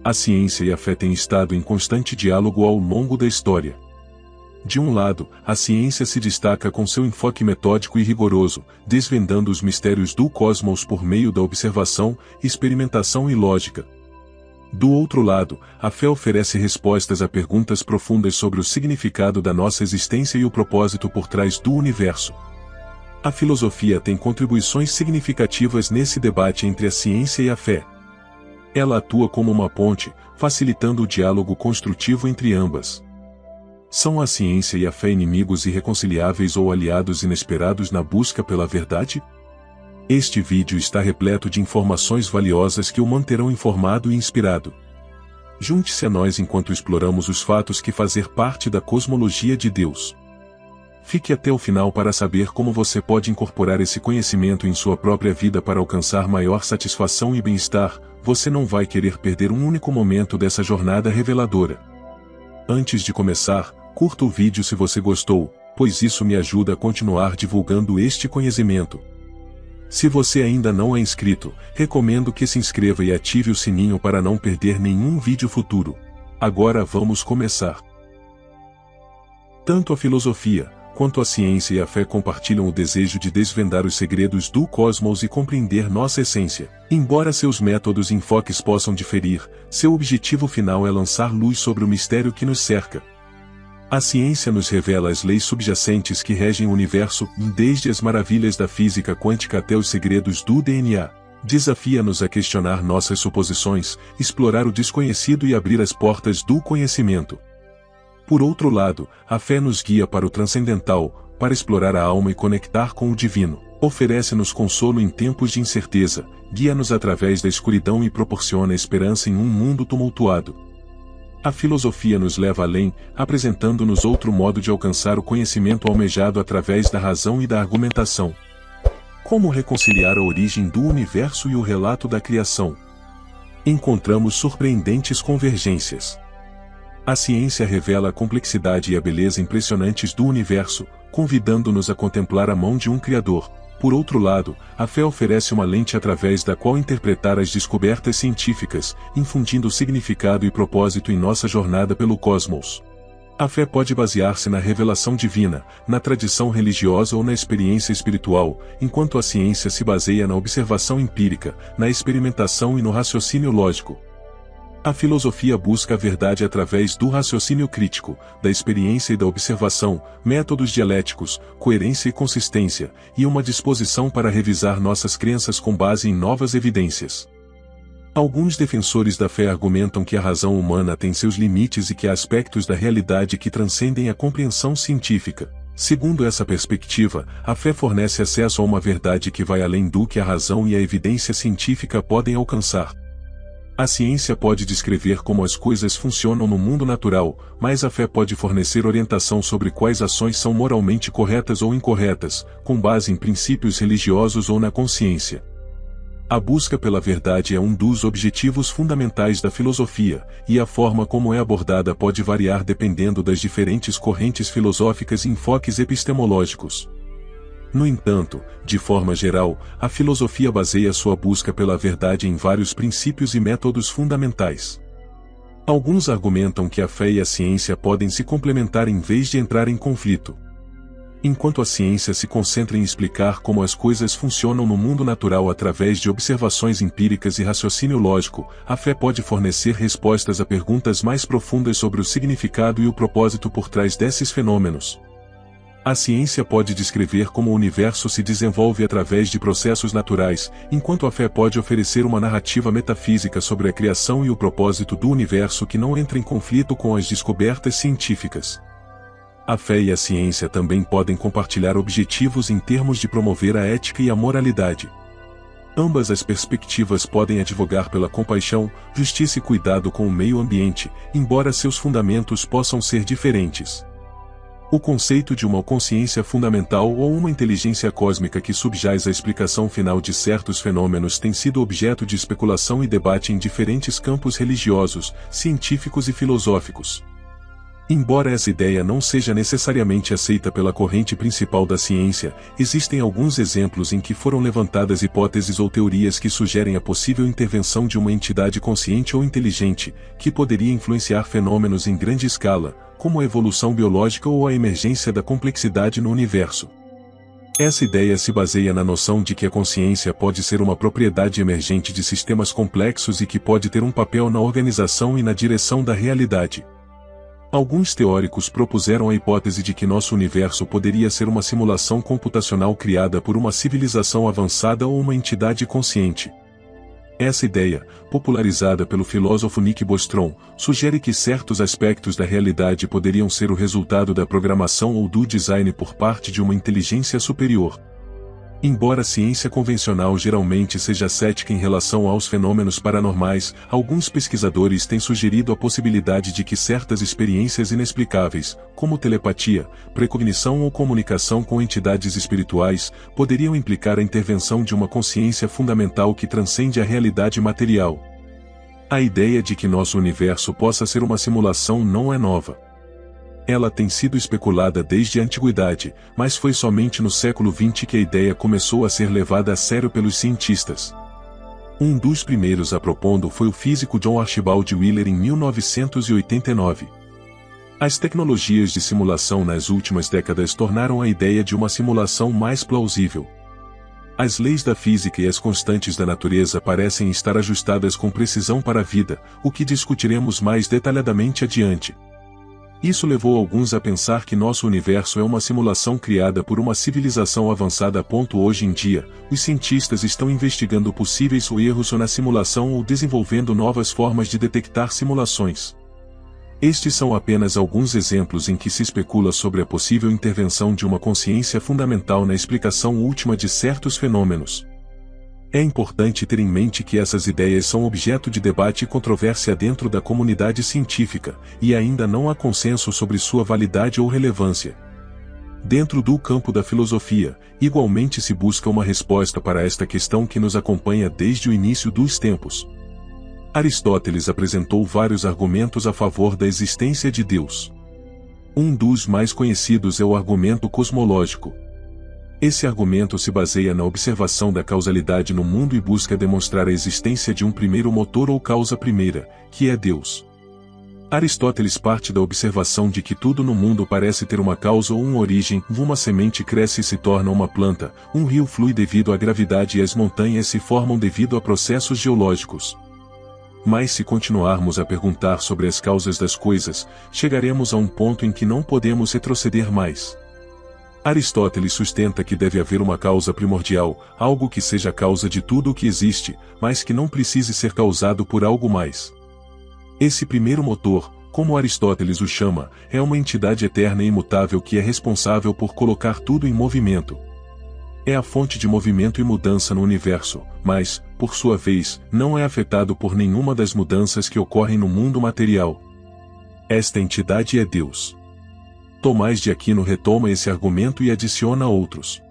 A ciência e a fé têm estado em constante diálogo ao longo da história. De um lado, a ciência se destaca com seu enfoque metódico e rigoroso, desvendando os mistérios do cosmos por meio da observação, experimentação e lógica. Do outro lado, a fé oferece respostas a perguntas profundas sobre o significado da nossa existência e o propósito por trás do universo. A filosofia tem contribuições significativas nesse debate entre a ciência e a fé. Ela atua como uma ponte, facilitando o diálogo construtivo entre ambas. São a ciência e a fé inimigos irreconciliáveis ou aliados inesperados na busca pela verdade? Este vídeo está repleto de informações valiosas que o manterão informado e inspirado. Junte-se a nós enquanto exploramos os fatos que fazem parte da cosmologia de Deus. Fique até o final para saber como você pode incorporar esse conhecimento em sua própria vida para alcançar maior satisfação e bem-estar. Você não vai querer perder um único momento dessa jornada reveladora. Antes de começar, curta o vídeo se você gostou, pois isso me ajuda a continuar divulgando este conhecimento. Se você ainda não é inscrito, recomendo que se inscreva e ative o sininho para não perder nenhum vídeo futuro. Agora vamos começar. Tanto a filosofia, quanto a ciência e a fé compartilham o desejo de desvendar os segredos do cosmos e compreender nossa essência. Embora seus métodos e enfoques possam diferir, seu objetivo final é lançar luz sobre o mistério que nos cerca. A ciência nos revela as leis subjacentes que regem o universo, desde as maravilhas da física quântica até os segredos do DNA. Desafia-nos a questionar nossas suposições, explorar o desconhecido e abrir as portas do conhecimento. Por outro lado, a fé nos guia para o transcendental, para explorar a alma e conectar com o divino. Oferece-nos consolo em tempos de incerteza, guia-nos através da escuridão e proporciona esperança em um mundo tumultuado. A filosofia nos leva além, apresentando-nos outro modo de alcançar o conhecimento almejado através da razão e da argumentação. Como reconciliar a origem do universo e o relato da criação? Encontramos surpreendentes convergências. A ciência revela a complexidade e a beleza impressionantes do universo, convidando-nos a contemplar a mão de um Criador. Por outro lado, a fé oferece uma lente através da qual interpretar as descobertas científicas, infundindo significado e propósito em nossa jornada pelo cosmos. A fé pode basear-se na revelação divina, na tradição religiosa ou na experiência espiritual, enquanto a ciência se baseia na observação empírica, na experimentação e no raciocínio lógico. A filosofia busca a verdade através do raciocínio crítico, da experiência e da observação, métodos dialéticos, coerência e consistência, e uma disposição para revisar nossas crenças com base em novas evidências. Alguns defensores da fé argumentam que a razão humana tem seus limites e que há aspectos da realidade que transcendem a compreensão científica. Segundo essa perspectiva, a fé fornece acesso a uma verdade que vai além do que a razão e a evidência científica podem alcançar. A ciência pode descrever como as coisas funcionam no mundo natural, mas a fé pode fornecer orientação sobre quais ações são moralmente corretas ou incorretas, com base em princípios religiosos ou na consciência. A busca pela verdade é um dos objetivos fundamentais da filosofia, e a forma como é abordada pode variar dependendo das diferentes correntes filosóficas e enfoques epistemológicos. No entanto, de forma geral, a filosofia baseia sua busca pela verdade em vários princípios e métodos fundamentais. Alguns argumentam que a fé e a ciência podem se complementar em vez de entrar em conflito. Enquanto a ciência se concentra em explicar como as coisas funcionam no mundo natural através de observações empíricas e raciocínio lógico, a fé pode fornecer respostas a perguntas mais profundas sobre o significado e o propósito por trás desses fenômenos. A ciência pode descrever como o universo se desenvolve através de processos naturais, enquanto a fé pode oferecer uma narrativa metafísica sobre a criação e o propósito do universo que não entra em conflito com as descobertas científicas. A fé e a ciência também podem compartilhar objetivos em termos de promover a ética e a moralidade. Ambas as perspectivas podem advogar pela compaixão, justiça e cuidado com o meio ambiente, embora seus fundamentos possam ser diferentes. O conceito de uma consciência fundamental ou uma inteligência cósmica que subjaz à explicação final de certos fenômenos tem sido objeto de especulação e debate em diferentes campos religiosos, científicos e filosóficos. Embora essa ideia não seja necessariamente aceita pela corrente principal da ciência, existem alguns exemplos em que foram levantadas hipóteses ou teorias que sugerem a possível intervenção de uma entidade consciente ou inteligente, que poderia influenciar fenômenos em grande escala, como a evolução biológica ou a emergência da complexidade no universo. Essa ideia se baseia na noção de que a consciência pode ser uma propriedade emergente de sistemas complexos e que pode ter um papel na organização e na direção da realidade. Alguns teóricos propuseram a hipótese de que nosso universo poderia ser uma simulação computacional criada por uma civilização avançada ou uma entidade consciente. Essa ideia, popularizada pelo filósofo Nick Bostrom, sugere que certos aspectos da realidade poderiam ser o resultado da programação ou do design por parte de uma inteligência superior. Embora a ciência convencional geralmente seja cética em relação aos fenômenos paranormais, alguns pesquisadores têm sugerido a possibilidade de que certas experiências inexplicáveis, como telepatia, precognição ou comunicação com entidades espirituais, poderiam implicar a intervenção de uma consciência fundamental que transcende a realidade material. A ideia de que nosso universo possa ser uma simulação não é nova. Ela tem sido especulada desde a antiguidade, mas foi somente no século XX que a ideia começou a ser levada a sério pelos cientistas. Um dos primeiros a propondo foi o físico John Archibald Wheeler em 1989. As tecnologias de simulação nas últimas décadas tornaram a ideia de uma simulação mais plausível. As leis da física e as constantes da natureza parecem estar ajustadas com precisão para a vida, o que discutiremos mais detalhadamente adiante. Isso levou alguns a pensar que nosso universo é uma simulação criada por uma civilização avançada. Hoje em dia, os cientistas estão investigando possíveis erros na simulação ou desenvolvendo novas formas de detectar simulações. Estes são apenas alguns exemplos em que se especula sobre a possível intervenção de uma consciência fundamental na explicação última de certos fenômenos. É importante ter em mente que essas ideias são objeto de debate e controvérsia dentro da comunidade científica, e ainda não há consenso sobre sua validade ou relevância. Dentro do campo da filosofia, igualmente se busca uma resposta para esta questão que nos acompanha desde o início dos tempos. Aristóteles apresentou vários argumentos a favor da existência de Deus. Um dos mais conhecidos é o argumento cosmológico. Esse argumento se baseia na observação da causalidade no mundo e busca demonstrar a existência de um primeiro motor ou causa primeira, que é Deus. Aristóteles parte da observação de que tudo no mundo parece ter uma causa ou uma origem. Uma semente cresce e se torna uma planta, um rio flui devido à gravidade e as montanhas se formam devido a processos geológicos. Mas se continuarmos a perguntar sobre as causas das coisas, chegaremos a um ponto em que não podemos retroceder mais. Aristóteles sustenta que deve haver uma causa primordial, algo que seja a causa de tudo o que existe, mas que não precise ser causado por algo mais. Esse primeiro motor, como Aristóteles o chama, é uma entidade eterna e imutável que é responsável por colocar tudo em movimento. É a fonte de movimento e mudança no universo, mas, por sua vez, não é afetado por nenhuma das mudanças que ocorrem no mundo material. Esta entidade é Deus. Tomás de Aquino retoma esse argumento e adiciona outros.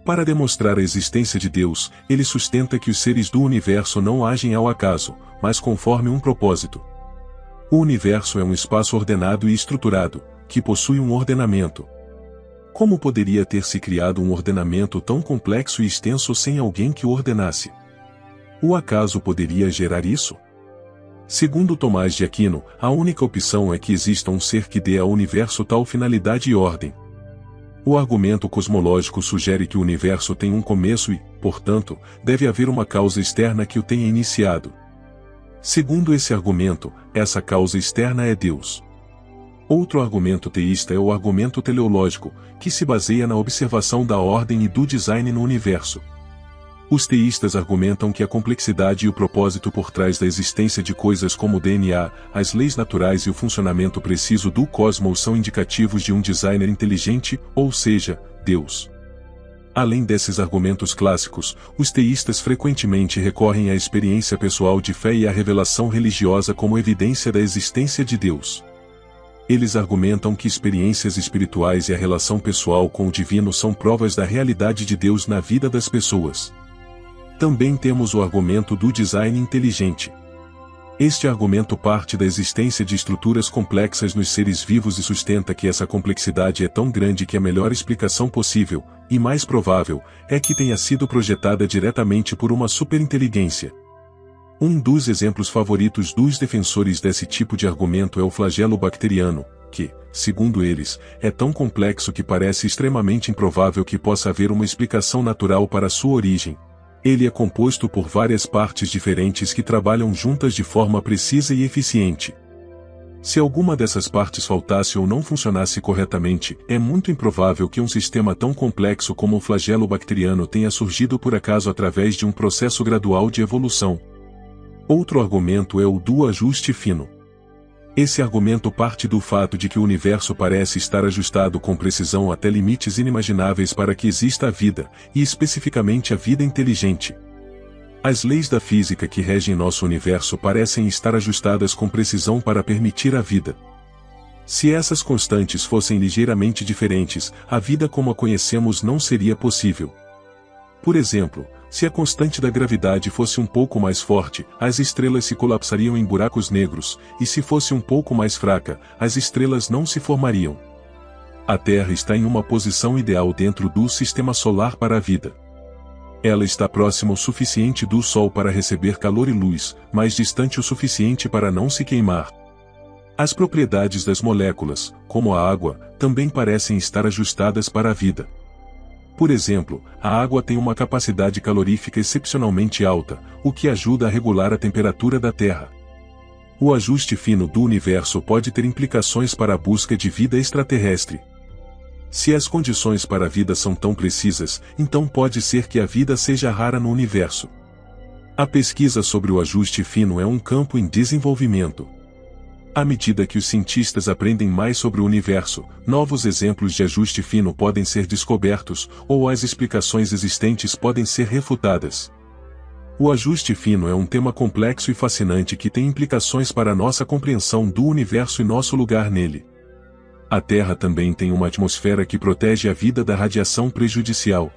Para demonstrar a existência de Deus, ele sustenta que os seres do universo não agem ao acaso, mas conforme um propósito. O universo é um espaço ordenado e estruturado, que possui um ordenamento. Como poderia ter se criado um ordenamento tão complexo e extenso sem alguém que o ordenasse? O acaso poderia gerar isso? Segundo Tomás de Aquino, a única opção é que exista um ser que dê ao universo tal finalidade e ordem. O argumento cosmológico sugere que o universo tem um começo e, portanto, deve haver uma causa externa que o tenha iniciado. Segundo esse argumento, essa causa externa é Deus. Outro argumento teísta é o argumento teleológico, que se baseia na observação da ordem e do design no universo. Os teístas argumentam que a complexidade e o propósito por trás da existência de coisas como o DNA, as leis naturais e o funcionamento preciso do cosmos são indicativos de um designer inteligente, ou seja, Deus. Além desses argumentos clássicos, os teístas frequentemente recorrem à experiência pessoal de fé e à revelação religiosa como evidência da existência de Deus. Eles argumentam que experiências espirituais e a relação pessoal com o divino são provas da realidade de Deus na vida das pessoas. Também temos o argumento do design inteligente. Este argumento parte da existência de estruturas complexas nos seres vivos e sustenta que essa complexidade é tão grande que a melhor explicação possível, e mais provável, é que tenha sido projetada diretamente por uma superinteligência. Um dos exemplos favoritos dos defensores desse tipo de argumento é o flagelo bacteriano, que, segundo eles, é tão complexo que parece extremamente improvável que possa haver uma explicação natural para sua origem. Ele é composto por várias partes diferentes que trabalham juntas de forma precisa e eficiente. Se alguma dessas partes faltasse ou não funcionasse corretamente, é muito improvável que um sistema tão complexo como o flagelo bacteriano tenha surgido por acaso através de um processo gradual de evolução. Outro argumento é o do ajuste fino. Esse argumento parte do fato de que o universo parece estar ajustado com precisão até limites inimagináveis para que exista a vida, e especificamente a vida inteligente. As leis da física que regem nosso universo parecem estar ajustadas com precisão para permitir a vida. Se essas constantes fossem ligeiramente diferentes, a vida como a conhecemos não seria possível. Por exemplo, se a constante da gravidade fosse um pouco mais forte, as estrelas se colapsariam em buracos negros, e se fosse um pouco mais fraca, as estrelas não se formariam. A Terra está em uma posição ideal dentro do Sistema Solar para a vida. Ela está próxima o suficiente do Sol para receber calor e luz, mas distante o suficiente para não se queimar. As propriedades das moléculas, como a água, também parecem estar ajustadas para a vida. Por exemplo, a água tem uma capacidade calorífica excepcionalmente alta, o que ajuda a regular a temperatura da Terra. O ajuste fino do universo pode ter implicações para a busca de vida extraterrestre. Se as condições para a vida são tão precisas, então pode ser que a vida seja rara no universo. A pesquisa sobre o ajuste fino é um campo em desenvolvimento. À medida que os cientistas aprendem mais sobre o universo, novos exemplos de ajuste fino podem ser descobertos, ou as explicações existentes podem ser refutadas. O ajuste fino é um tema complexo e fascinante que tem implicações para a nossa compreensão do universo e nosso lugar nele. A Terra também tem uma atmosfera que protege a vida da radiação prejudicial.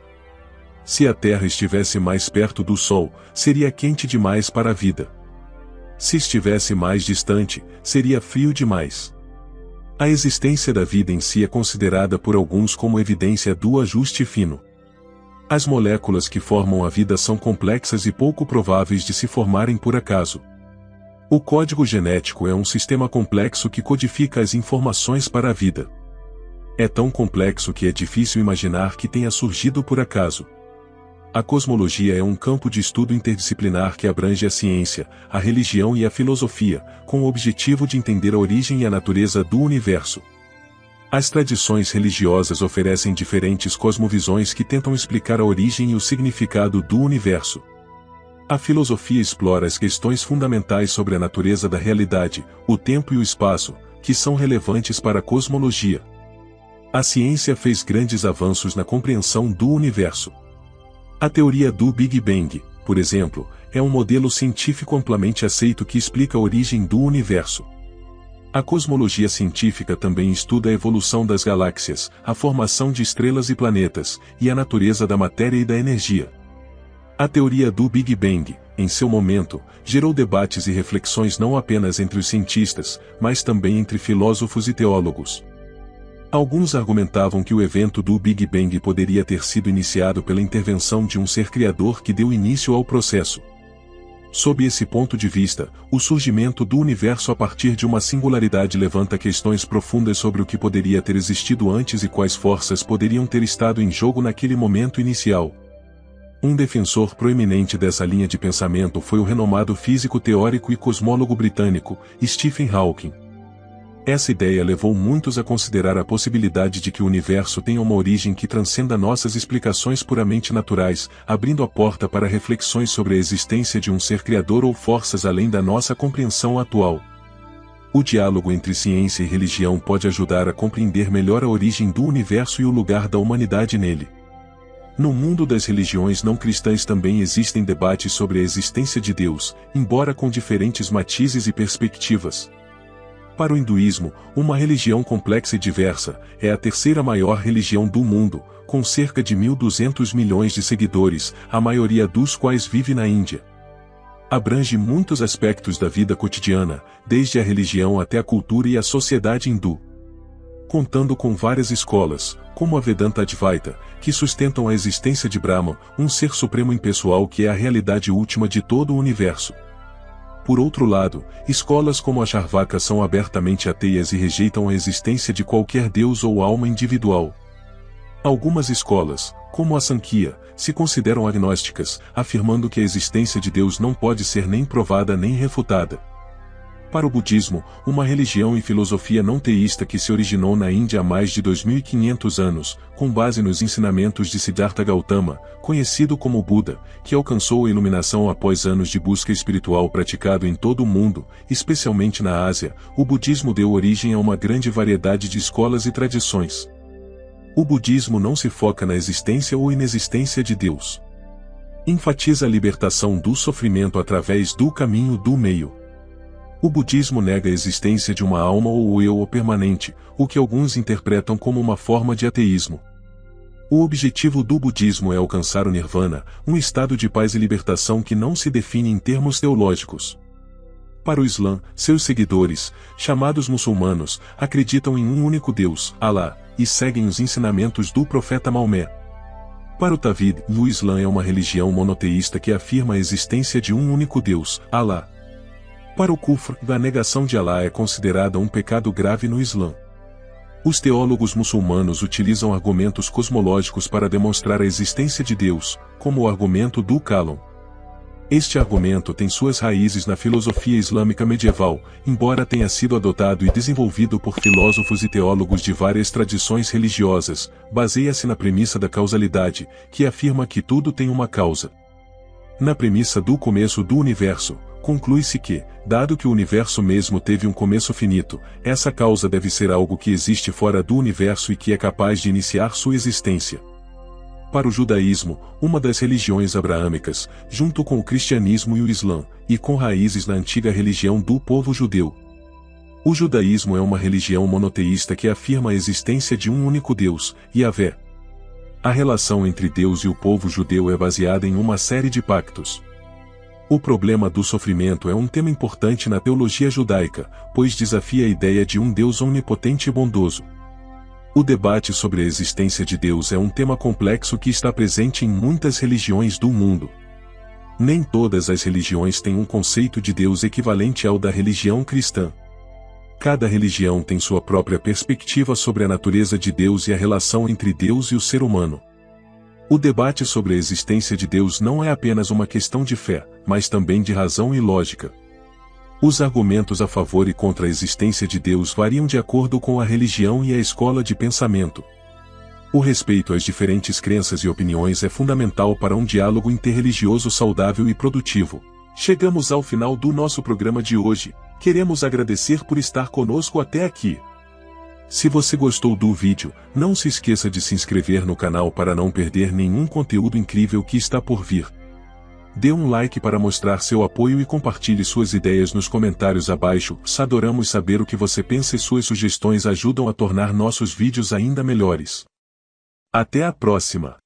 Se a Terra estivesse mais perto do Sol, seria quente demais para a vida. Se estivesse mais distante, seria frio demais. A existência da vida em si é considerada por alguns como evidência do ajuste fino. As moléculas que formam a vida são complexas e pouco prováveis de se formarem por acaso. O código genético é um sistema complexo que codifica as informações para a vida. É tão complexo que é difícil imaginar que tenha surgido por acaso. A cosmologia é um campo de estudo interdisciplinar que abrange a ciência, a religião e a filosofia, com o objetivo de entender a origem e a natureza do universo. As tradições religiosas oferecem diferentes cosmovisões que tentam explicar a origem e o significado do universo. A filosofia explora as questões fundamentais sobre a natureza da realidade, o tempo e o espaço, que são relevantes para a cosmologia. A ciência fez grandes avanços na compreensão do universo. A teoria do Big Bang, por exemplo, é um modelo científico amplamente aceito que explica a origem do universo. A cosmologia científica também estuda a evolução das galáxias, a formação de estrelas e planetas, e a natureza da matéria e da energia. A teoria do Big Bang, em seu momento, gerou debates e reflexões não apenas entre os cientistas, mas também entre filósofos e teólogos. Alguns argumentavam que o evento do Big Bang poderia ter sido iniciado pela intervenção de um ser criador que deu início ao processo. Sob esse ponto de vista, o surgimento do universo a partir de uma singularidade levanta questões profundas sobre o que poderia ter existido antes e quais forças poderiam ter estado em jogo naquele momento inicial. Um defensor proeminente dessa linha de pensamento foi o renomado físico teórico e cosmólogo britânico, Stephen Hawking. Essa ideia levou muitos a considerar a possibilidade de que o universo tenha uma origem que transcenda nossas explicações puramente naturais, abrindo a porta para reflexões sobre a existência de um ser criador ou forças além da nossa compreensão atual. O diálogo entre ciência e religião pode ajudar a compreender melhor a origem do universo e o lugar da humanidade nele. No mundo das religiões não cristãs também existem debates sobre a existência de Deus, embora com diferentes matizes e perspectivas. Para o hinduísmo, uma religião complexa e diversa, é a terceira maior religião do mundo, com cerca de 1.200 milhões de seguidores, a maioria dos quais vive na Índia. Abrange muitos aspectos da vida cotidiana, desde a religião até a cultura e a sociedade hindu. Contando com várias escolas, como a Vedanta Advaita, que sustentam a existência de Brahman, um ser supremo impessoal que é a realidade última de todo o universo. Por outro lado, escolas como a Charvaka são abertamente ateias e rejeitam a existência de qualquer deus ou alma individual. Algumas escolas, como a Sankhya, se consideram agnósticas, afirmando que a existência de Deus não pode ser nem provada nem refutada. Para o budismo, uma religião e filosofia não teísta que se originou na Índia há mais de 2.500 anos, com base nos ensinamentos de Siddhartha Gautama, conhecido como Buda, que alcançou a iluminação após anos de busca espiritual praticado em todo o mundo, especialmente na Ásia, o budismo deu origem a uma grande variedade de escolas e tradições. O budismo não se foca na existência ou inexistência de Deus. Enfatiza a libertação do sofrimento através do caminho do meio. O budismo nega a existência de uma alma ou eu permanente, o que alguns interpretam como uma forma de ateísmo. O objetivo do budismo é alcançar o nirvana, um estado de paz e libertação que não se define em termos teológicos. Para o Islã, seus seguidores, chamados muçulmanos, acreditam em um único Deus, Alá, e seguem os ensinamentos do profeta Maomé. Para o Tawhid, o Islã é uma religião monoteísta que afirma a existência de um único Deus, Alá. Para o Kufr, a negação de Alá é considerada um pecado grave no Islã. Os teólogos muçulmanos utilizam argumentos cosmológicos para demonstrar a existência de Deus, como o argumento do Kalam. Este argumento tem suas raízes na filosofia islâmica medieval, embora tenha sido adotado e desenvolvido por filósofos e teólogos de várias tradições religiosas, baseia-se na premissa da causalidade, que afirma que tudo tem uma causa. Na premissa do começo do universo, conclui-se que, dado que o universo mesmo teve um começo finito, essa causa deve ser algo que existe fora do universo e que é capaz de iniciar sua existência. Para o judaísmo, uma das religiões abraâmicas, junto com o cristianismo e o islã, e com raízes na antiga religião do povo judeu. O judaísmo é uma religião monoteísta que afirma a existência de um único Deus, Yahvé. A relação entre Deus e o povo judeu é baseada em uma série de pactos. O problema do sofrimento é um tema importante na teologia judaica, pois desafia a ideia de um Deus onipotente e bondoso. O debate sobre a existência de Deus é um tema complexo que está presente em muitas religiões do mundo. Nem todas as religiões têm um conceito de Deus equivalente ao da religião cristã. Cada religião tem sua própria perspectiva sobre a natureza de Deus e a relação entre Deus e o ser humano. O debate sobre a existência de Deus não é apenas uma questão de fé, mas também de razão e lógica. Os argumentos a favor e contra a existência de Deus variam de acordo com a religião e a escola de pensamento. O respeito às diferentes crenças e opiniões é fundamental para um diálogo interreligioso saudável e produtivo. Chegamos ao final do nosso programa de hoje. Queremos agradecer por estar conosco até aqui. Se você gostou do vídeo, não se esqueça de se inscrever no canal para não perder nenhum conteúdo incrível que está por vir. Dê um like para mostrar seu apoio e compartilhe suas ideias nos comentários abaixo. Adoramos saber o que você pensa e suas sugestões ajudam a tornar nossos vídeos ainda melhores. Até a próxima!